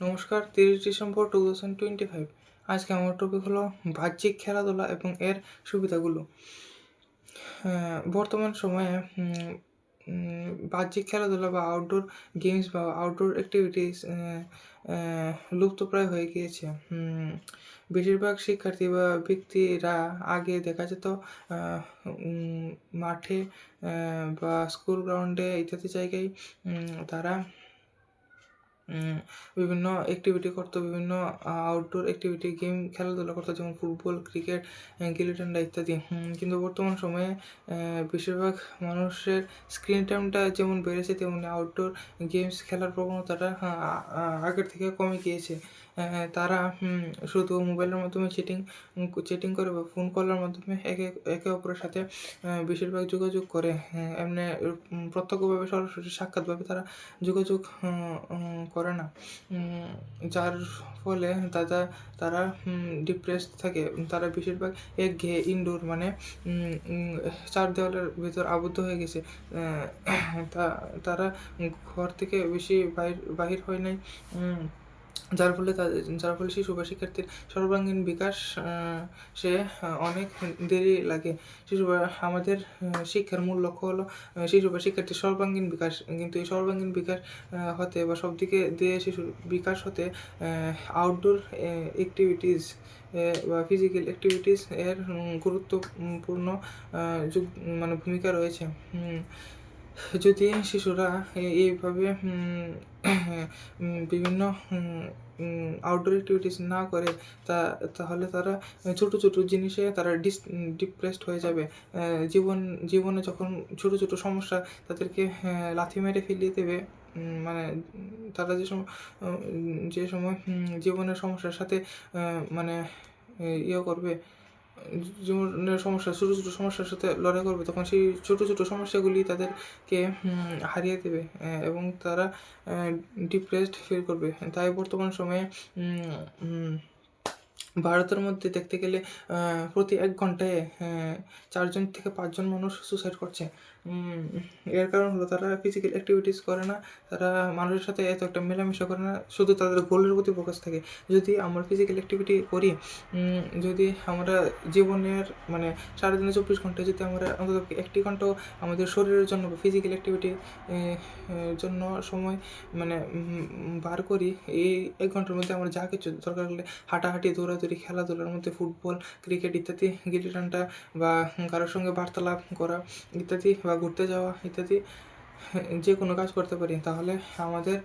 নমস্কার, 30 ডিসেম্বর 2025। আজকে আমার টপিক হলো বাহ্যিক খেলাধুলা এবং এর সুবিধাগুলো। বর্তমান সময়ে বাহ্যিক খেলাধুলা বা আউটডোর গেমস বা আউটডোর অ্যাক্টিভিটিস লুপ্তপ্রায় হয়ে গিয়েছে। বেশিরভাগ শিক্ষার্থী বা ব্যক্তিরা আগে দেখা যেত আহ, মাঠে বা স্কুল গ্রাউন্ডে ইত্যাদি জায়গায় তারা বিভিন্ন অ্যাক্টিভিটি করতো, বিভিন্ন আউটডোর অ্যাক্টিভিটি গেম খেলাধুলা করতো, যেমন ফুটবল, ক্রিকেট, গিলি ডান্ডা ইত্যাদি। কিন্তু বর্তমান সময়ে বেশিরভাগ মানুষের স্ক্রিন টাইমটা যেমন বেড়েছে, তেমনি আউটডোর গেমস খেলার প্রবণতাটা আগের থেকে কমে গিয়েছে। তারা শুধু মোবাইলের মাধ্যমে চেটিং করে বা ফোন কলের মাধ্যমে একে একে অপরের সাথে বেশিরভাগ যোগাযোগ করে। এমনি প্রত্যক্ষভাবে সরাসরি সাক্ষাৎভাবে তারা যোগাযোগ করে না। যার ফলে তারা ডিপ্রেসড থাকে। তারা বেশিরভাগ একঘেয়ে ইনডোর, মানে চার দেওয়ালের ভিতর আবদ্ধ হয়ে গেছে। তারা ঘর থেকে বেশি বাহির হয় নাই। যার ফলে শিশু বা শিক্ষার্থীর সর্বাঙ্গীন বিকাশ সে অনেক দেরি লাগে। আমাদের শিক্ষার মূল লক্ষ্য হলো শিশু বা শিক্ষার্থীর সর্বাঙ্গীন বিকাশ। কিন্তু এই সর্বাঙ্গীন বিকাশ হতে বা সব দিকে দিয়ে শিশুর বিকাশ হতে আউটডোর অ্যাক্টিভিটিস বা ফিজিক্যাল অ্যাক্টিভিটিস এর গুরুত্বপূর্ণ মানে ভূমিকা রয়েছে। যদি শিশুরা এইভাবে বিভিন্ন আউটডোর অ্যাক্টিভিটিস না করে, তাহলে তারা ছোটো ছোটো জিনিসে তারা ডিপ্রেসড হয়ে যাবে। জীবনে যখন ছোটো ছোটো সমস্যা তাদেরকে লাথি মেরে ফেলিয়ে দেবে, মানে তারা যে সময় জীবনের সমস্যার সাথে মানে ইয়ে করবে, জীবনের সমস্যা ছোটো ছোটো সমস্যার সাথে লড়াই করবে, তখন সেই ছোটো ছোটো সমস্যাগুলি তাদেরকে হারিয়ে দেবে এবং তারা ডিপ্রেসড ফিল করবে। তাই বর্তমান সময়ে ভারতের মধ্যে দেখতে গেলে প্রতি 1 ঘন্টায় 4জন থেকে 5জন মানুষ সুসাইড করছে। এর কারণ হলো তারা ফিজিক্যাল অ্যাক্টিভিটিস করে না, তারা মানুষের সাথে এত একটা মেলামেশা করে না, শুধু তাদের গোলের প্রতি ফোকাস থাকে। যদি আমরা ফিজিক্যাল অ্যাক্টিভিটি করি, যদি আমরা জীবনের মানে সারাদিনে 24 ঘন্টায় যদি আমরা অন্তত 1টি ঘন্টাও আমাদের শরীরের জন্য বা ফিজিক্যাল অ্যাক্টিভিটি জন্য সময় মানে বার করি, এই 1 ঘন্টার মধ্যে আমরা যা কিছু দরকার হলে হাঁটাহাঁটি, দৌড়াদৌড়ি, খেলাধুলার মধ্যে ফুটবল, ক্রিকেট ইত্যাদি, গিলি ডান্ডা বা কারোর সঙ্গে বার্তালাপ করা ইত্যাদি, বা ঘুরতে যাওয়া ইত্যাদি, যে কোনো কাজ করতে পারি, তাহলে আমাদের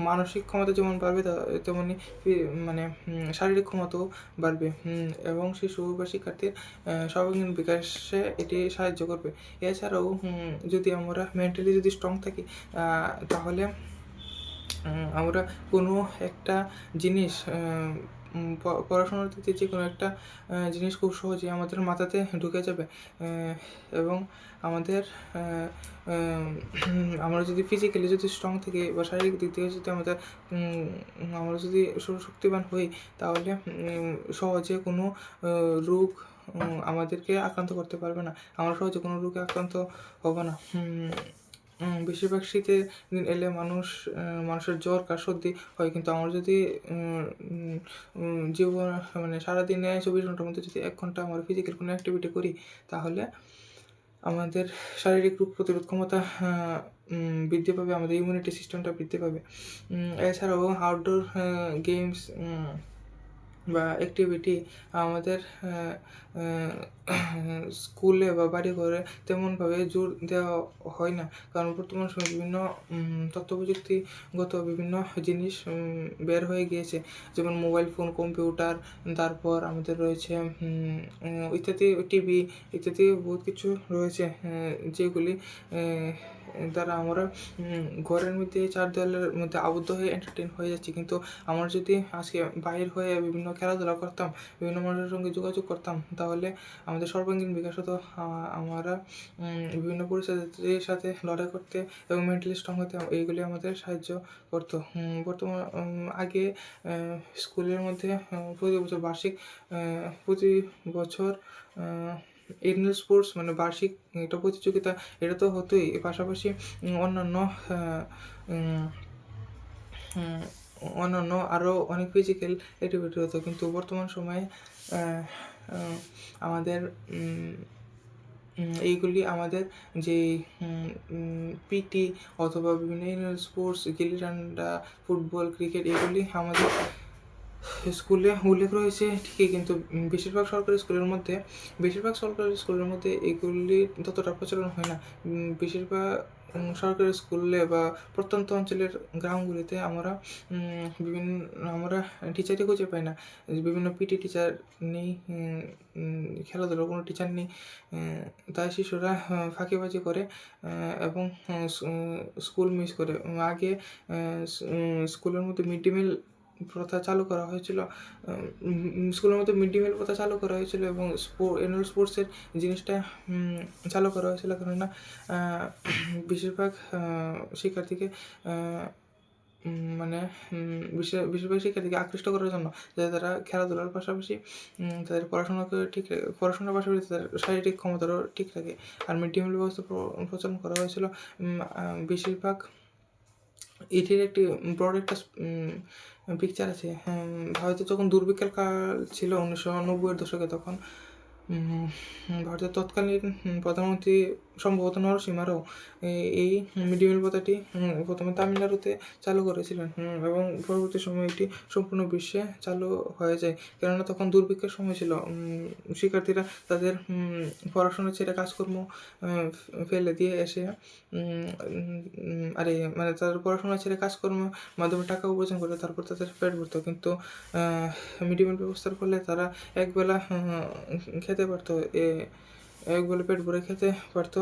মানসিক ক্ষমতা যেমন বাড়বে, তেমনি মানে শারীরিক ক্ষমতাও বাড়বে এবং শিশু বা শিক্ষার্থীর সর্বাঙ্গীন বিকাশে এটি সাহায্য করবে। এছাড়াও যদি আমরা মেন্টালি যদি স্ট্রং থাকি, তাহলে আমরা কোনো একটা জিনিস পড়াশোনার দিক দিয়ে যে কোনো একটা জিনিস খুব সহজেই আমাদের মাথাতে ঢুকে যাবে এবং আমাদের আমরা যদি ফিজিক্যালি যদি স্ট্রং থাকি বা শারীরিক দিক থেকে যদি আমরা যদি শক্তিবান হই, তাহলে সহজে কোনো রোগ আমাদেরকে আক্রান্ত করতে পারবে না। আমরা সহজে কোনো রোগে আক্রান্ত হব না। বেশিরভাগ শীতের দিন এলে মানুষের জ্বর, কাশি, সর্দি হয়। কিন্তু আমরা যদি জীবন মানে সারাদিনে 24 ঘন্টার মধ্যে যদি 1 ঘন্টা আমরা ফিজিক্যাল কোনো অ্যাক্টিভিটি করি, তাহলে আমাদের শারীরিক রোগ প্রতিরোধ ক্ষমতা বৃদ্ধি পাবে, আমাদের ইমিউনিটি সিস্টেমটা বৃদ্ধি পাবে। এছাড়াও আউটডোর গেমস বা অ্যাক্টিভিটি আমাদের স্কুলে বা বাড়ি ঘরে তেমনভাবে জোর দেওয়া হয় না, কারণ বর্তমান সময়ে বিভিন্ন তথ্য প্রযুক্তিগত বিভিন্ন জিনিস বের হয়ে গিয়েছে, যেমন মোবাইল ফোন, কম্পিউটার, তারপর আমাদের রয়েছে ইত্যাদি, টিভি ইত্যাদি বহুত কিছু রয়েছে, যেগুলি দ্বারা আমরা ঘরের মধ্যে চার দেওয়ালের মধ্যে আবদ্ধ হয়ে এন্টারটেন হয়ে যাচ্ছি। কিন্তু আমরা যদি আজকে বাহির হয়ে বিভিন্ন খেলাধুলা করতাম, বিভিন্ন মানুষের সঙ্গে যোগাযোগ করতাম, তাহলে আমাদের সর্বাঙ্গীন বিকাশ হতো। আমরা বিভিন্ন পরিস্থিতির সাথে লড়াই করতে এবং মেন্টালি স্ট্রং হতে এইগুলি আমাদের সাহায্য করতো। আগে স্কুলের মধ্যে প্রতি বছর এনুয়াল স্পোর্টস মানে বার্ষিক একটা প্রতিযোগিতা, এটা তো হতোই। পাশাপাশি অন্যান্য অন্যান্য আরও অনেক ফিজিক্যাল অ্যাক্টিভিটি হতো, কিন্তু বর্তমান সময়ে আমাদের এইগুলি আমাদের যেই পিটি অথবা বিভিন্ন ইনডোর স্পোর্টস, গিল্লি ডান্ডা, ফুটবল, ক্রিকেট, এগুলি আমাদের স্কুলে উল্লেখ রয়েছে ঠিকই, কিন্তু বেশিরভাগ সরকারি স্কুলের মধ্যে এগুলি ততটা প্রচলন হয় না। বেশিরভাগ সরকারি স্কুলে বা প্রত্যন্ত অঞ্চলের গ্রামগুলিতে বিভিন্ন আমরা টিচারই খুঁজে পাই না। বিভিন্ন পিটি টিচার নেই, খেলাধুলার কোনো টিচার নেই। তাই শিশুরা ফাঁকিবাজি করে এবং স্কুল মিস করে। আগে স্কুলের মধ্যে মিড ডে মিল প্রথা চালু করা হয়েছিল, স্কুলের মধ্যে মিড ডে মিল প্রথা চালু করা হয়েছিল এবং অ্যানুয়াল স্পোর্টসের জিনিসটা চালু করা হয়েছিল, কেননা বেশিরভাগ শিক্ষার্থীকে মানে বেশিরভাগ শিক্ষার্থীকে আকৃষ্ট করার জন্য, যাতে তারা খেলাধুলার পাশাপাশি তাদের পড়াশোনার পাশাপাশি তাদের শারীরিক ক্ষমতারও ঠিক থাকে। আর মিড ডে মিল ব্যবস্থা প্রচলন করা হয়েছিল বেশিরভাগ। এটির একটি বড় একটা পিকচার আছে। ভারতে যখন দুর্ভিক্ষের কাল ছিল 1990-এর দশকে, তখন ভারতের তৎকালীন প্রধানমন্ত্রী সম্ভবত নরসিংহ রাও এই মিড ডে মিল প্রথাটি প্রথমে তামিলনাড়ুতে চালু করেছিলেন এবং পরবর্তী সময়ে এটি সম্পূর্ণ বিশ্বে চালু হয়ে যায়, কেননা তখন দুর্ভিক্ষের সময় ছিল। শিক্ষার্থীরা তাদের পড়াশোনা ছেড়ে কাজকর্ম ফেলে দিয়ে এসে তাদের পড়াশোনা ছেড়ে কাজকর্মের মাধ্যমে টাকা উপার্জন করে তারপর তাদের পেট ভরতো, কিন্তু মিড ডে মিল ব্যবস্থার ফলে তারা একবেলা খেতে পারতো, একবেলা পেট ভরে খেতে পারতো,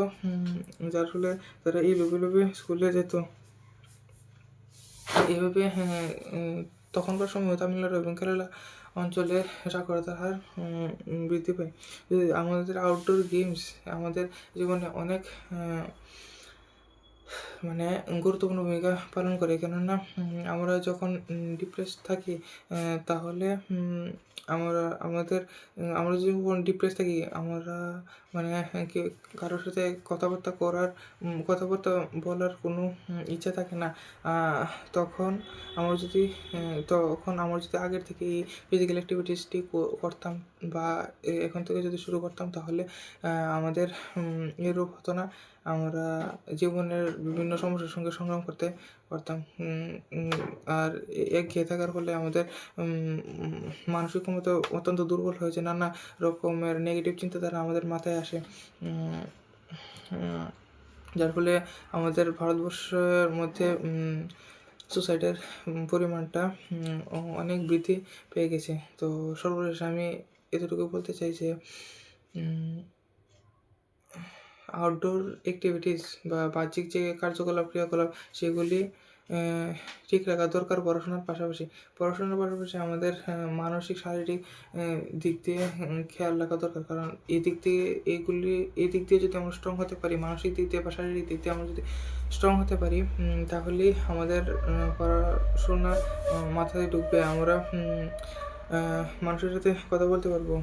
যার ফলে তারা এইভাবে স্কুলে যেত। এইভাবে তখনকার সময় তামিলনাড়ু এবং কেরালা অঞ্চলে সাক্ষরতার হার বৃদ্ধি পায়। আমাদের আউটডোর গেমস আমাদের জীবনে অনেক গুরুত্বপূর্ণ ভূমিকা পালন করে, কেননা আমরা যখন ডিপ্রেস থাকি তাহলে আমরা যদি ডিপ্রেস থাকি, আমরা কারোর সাথে কথাবার্তা বলার কোনো ইচ্ছা থাকে না। তখন আমরা যদি আগের থেকে এই ফিজিক্যাল অ্যাক্টিভিটিসটি করতাম বা এখন থেকে যদি শুরু করতাম, তাহলে আমাদের এরূপ হতো না। আমরা জীবনের বিভিন্ন সমস্যার সঙ্গে সংগ্রাম করতে পারতাম। আর একঘেয়ে থাকার ফলে আমাদের মানসিক ক্ষমতা অত্যন্ত দুর্বল হয়েছে, নানা রকমের নেগেটিভ চিন্তাধারা আমাদের মাথায় আসে, যার ফলে আমাদের ভারতবর্ষের মধ্যে সুসাইডের পরিমাণটা অনেক বৃদ্ধি পেয়ে গেছে। তো সর্বশেষ আমি এতটুকু বলতে চাই যে আউটডোর অ্যাক্টিভিটিস বা বাহ্যিক যে ক্রিয়াকলাপ সেগুলি ঠিক রাখা দরকার পড়াশোনার পাশাপাশি। আমাদের মানসিক শারীরিক দিক দিয়ে খেয়াল রাখা দরকার, কারণ এই দিক দিয়ে যদি আমরা স্ট্রং হতে পারি, মানসিক দিক দিয়ে বা শারীরিক দিক দিয়ে আমরা যদি স্ট্রং হতে পারি, তাহলেই আমাদের পড়াশোনা মাথায় ঢুকবে। আমরা মানুষের সাথে কথা বলতে পারবো।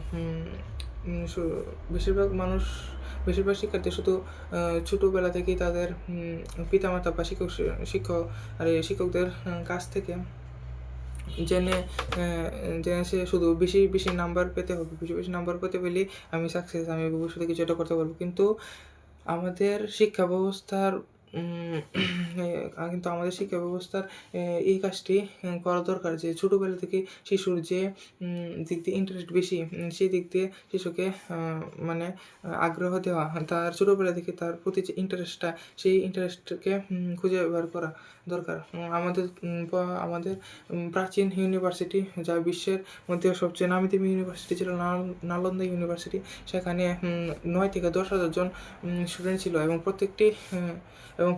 বেশিরভাগ শিক্ষার্থী শুধু ছোটোবেলা থেকেই তাদের পিতামাতা বা শিক্ষকদের কাছ থেকে জেনে সে শুধু বেশি নাম্বার পেতে হবে, বেশি নাম্বার পেতে পেলেই আমি সাকসেস, আমি ভবিষ্যতে কিছু একটা করতে পারবো। কিন্তু আমাদের শিক্ষা ব্যবস্থার এই কাজটি করা দরকার যে ছোটোবেলা থেকে শিশুর যে দিক দিয়ে ইন্টারেস্ট বেশি, সেই দিক দিয়ে শিশুকে আগ্রহ দেওয়া, তার ছোটোবেলা থেকে তার প্রতি যে ইন্টারেস্টটা, সেই ইন্টারেস্টকে খুঁজে বের করা দরকার। আমাদের প্রাচীন ইউনিভার্সিটি, যা বিশ্বের মধ্যে সবচেয়ে নামি দামি ইউনিভার্সিটি ছিল, নালন্দা ইউনিভার্সিটি, সেখানে 9 থেকে 10,000 জন স্টুডেন্ট ছিল এবং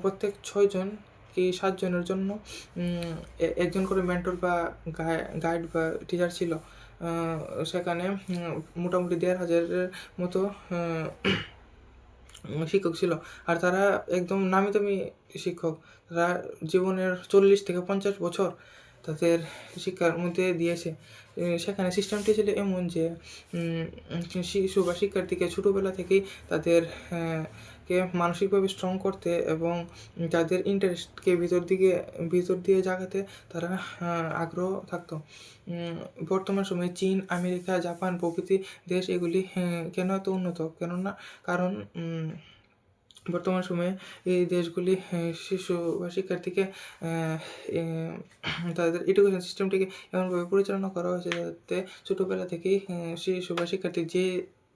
প্রত্যেক 6 জন কি 7 জনের জন্য একজন করে মেন্টর বা গাইড বা টিচার ছিল। সেখানে মোটামুটি 1,500-এর মতো শিক্ষক ছিল, আর তারা একদম নামি দামি শিক্ষক। তারা জীবনের 40 থেকে 50 বছর তাদের শিক্ষার মধ্যে দিয়েছে। সেখানে সিস্টেমটি ছিল এমন যে শিশু বা শিক্ষার্থীকে ছোটোবেলা থেকেই তাদের তাদেরকে মানসিকভাবে স্ট্রং করতে এবং তাদের ইন্টারেস্টকে ভিতর দিয়ে জাগাতে তারা আগ্রহ থাকতো। বর্তমান সময়ে চীন, আমেরিকা, জাপান প্রভৃতি দেশ এগুলি কেন এত উন্নত? কারণ বর্তমান সময়ে এই দেশগুলি শিশু বা শিক্ষার্থীকে তাদের এডুকেশন সিস্টেমটিকে এমনভাবে পরিচালনা করা হয়েছে যাতে ছোটোবেলা থেকেই শিশু বা শিক্ষার্থী যে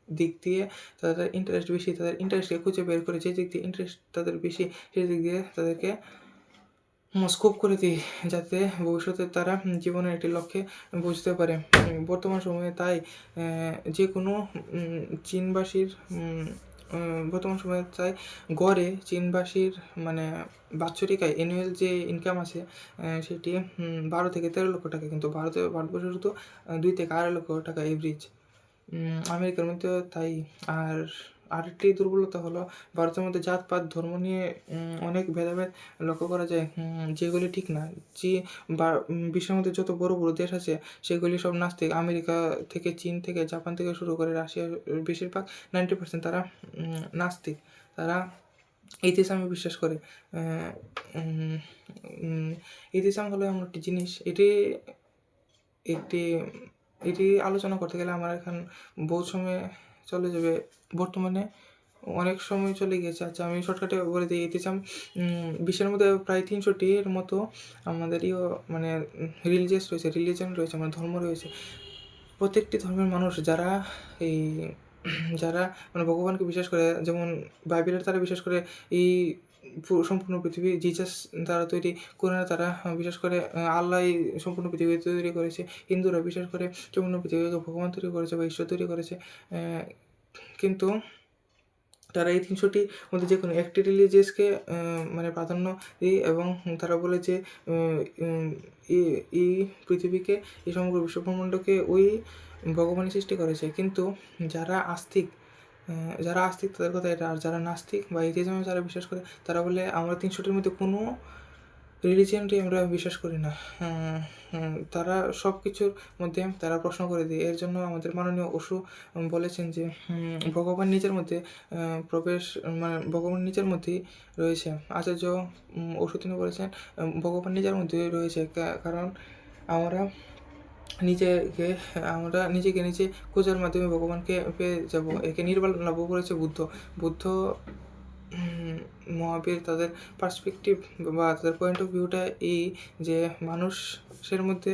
দিক দিয়ে তাদের ইন্টারেস্ট বেশি, তাদের ইন্টারেস্টকে খুঁজে বের করে যে দিক দিয়ে ইন্টারেস্ট তাদের বেশি সেই দিক দিয়ে তাদেরকে স্কোপ করে দিই, যাতে ভবিষ্যতে তারা জীবনের একটি লক্ষ্যে বুঝতে পারে। বর্তমান সময়ে তাই যে কোনো চীনবাসীর বর্তমান সময়ে চাই গড়ে চীনবাসীর মানে বাৎসরিক আয় অ্যানুয়াল যে ইনকাম আছে সেটি 12 থেকে 13 লক্ষ টাকা, কিন্তু ভারতবর্ষে শুধু 2 থেকে 2.5 লক্ষ টাকা এভারেজ। আমেরিকার মধ্যেও তাই। আর আরেকটি দুর্বলতা হলো ভারতের মধ্যে জাতপাত ধর্ম নিয়ে অনেক ভেদাভেদ লক্ষ্য করা যায়, যেগুলি ঠিক না। বিশ্বের মধ্যে যত বড় বড় দেশ আছে সেগুলি সব নাস্তিক। আমেরিকা থেকে, চীন থেকে, জাপান থেকে শুরু করে রাশিয়া বেশিরভাগ 90% তারা নাস্তিক। তারা এথিজমে বিশ্বাস করে। এথিজম হলো এমন একটি জিনিস, এটি আলোচনা করতে গেলে আমার এখন বহুত সময় চলে যাবে। বর্তমানে অনেক সময় চলে গিয়েছে। আচ্ছা, আমি শর্টকাটে বলে দিই। এথিজম বিশ্বের মধ্যে প্রায় 300টির মতো আমাদের মানে রিলিজন রয়েছে, মানে ধর্ম রয়েছে। প্রত্যেকটি ধর্মের মানুষ যারা মানে ভগবানকে বিশ্বাস করে, যেমন বাইবেলের তারা বিশ্বাস করে এই সম্পূর্ণ পৃথিবী জিসাস দ্বারা তৈরি, কোরআনে তারা বিশ্বাস করে আল্লাহ এই সম্পূর্ণ পৃথিবী তৈরি করেছে, হিন্দুরা বিশ্বাস করে সম্পূর্ণ পৃথিবীকে ভগবান তৈরি করেছে বা ঈশ্বর তৈরি করেছে। কিন্তু তারা এই 300টির মধ্যে যে কোনো একটি রিলিজিয়াসকে মানে প্রাধান্য দেয় এবং তারা বলে যে এই পৃথিবীকে, এই সমগ্র বিশ্বব্রহ্মাণ্ডকে ওই ভগবানই সৃষ্টি করেছে। কিন্তু যারা আস্তিক তাদের কথা এটা। আর যারা নাস্তিক বা এথিজমে যারা বিশ্বাস করে তারা বলে আমরা 300টির মধ্যে কোনো রিলিজিয়নটি আমরা বিশ্বাস করি না। তারা সব কিছুর মধ্যে তারা প্রশ্ন করে দেয়। এর জন্য আমাদের মাননীয় ওশো বলেছেন যে ভগবান নিজের মধ্যে ভগবান নিজের মধ্যেই রয়েছে। আচার্য ওশো তিনি বলেছেন ভগবান নিজের মধ্যেই রয়েছে, কারণ আমরা নিজেকে নিজে খোঁজার মাধ্যমে ভগবানকে পেয়ে যাব। একে নির্বাণ লাভ করেছে বুদ্ধ মহাবীর। তাদের পার্সপেক্টিভ বা তাদের পয়েন্ট অফ ভিউটা এই যে মানুষের মধ্যে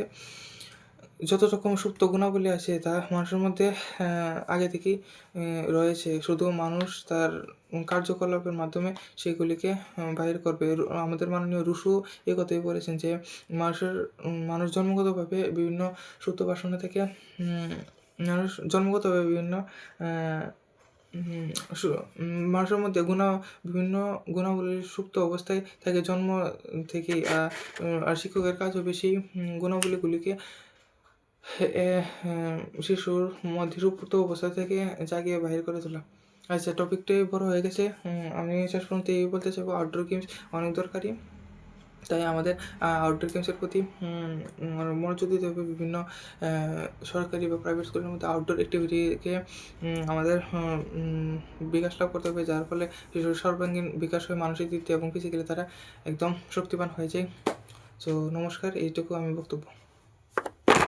যত রকম সুপ্ত গুণাবলী আছে তা মানুষের মধ্যে আগে থেকেই রয়েছে, শুধু মানুষ তার কার্যকলাপের মাধ্যমে সেগুলিকে বাহির করবে। আমাদের মাননীয় রুশো এ কথাই বলেছেন যে মানুষ জন্মগতভাবে বিভিন্ন সুপ্ত বাসনা থেকে বিভিন্ন মানুষের মধ্যে বিভিন্ন গুণাবলীর সুপ্ত অবস্থায় থাকে জন্ম থেকেই। আর শিক্ষকের কাজ হবে সেই গুণাবলীগুলিকে শিশুর মধ্যে সুপ্ত অবস্থা থেকে জাগিয়ে বাহির করে তোলা। আচ্ছা, টপিকটাই বড় হয়ে গেছে। আমি শেষ পর্যন্ত এই বলতে চাইবো, আউটডোর গেমস অনেক দরকারি। তাই আমাদের আউটডোর গেমসের প্রতি মনোযোগ দিতে হবে। বিভিন্ন সরকারি বা প্রাইভেট স্কুলের মধ্যে আউটডোর অ্যাক্টিভিটিকে আমাদের বিকাশ লাভ করতে হবে, যার ফলে শিশুর সর্বাঙ্গীন বিকাশ হয় মানসিক দিক দিয়ে এবং ফিজিক্যালি তারা একদম শক্তিবান হয়ে যায়। তো নমস্কার, এইটুকু আমি বক্তব্য।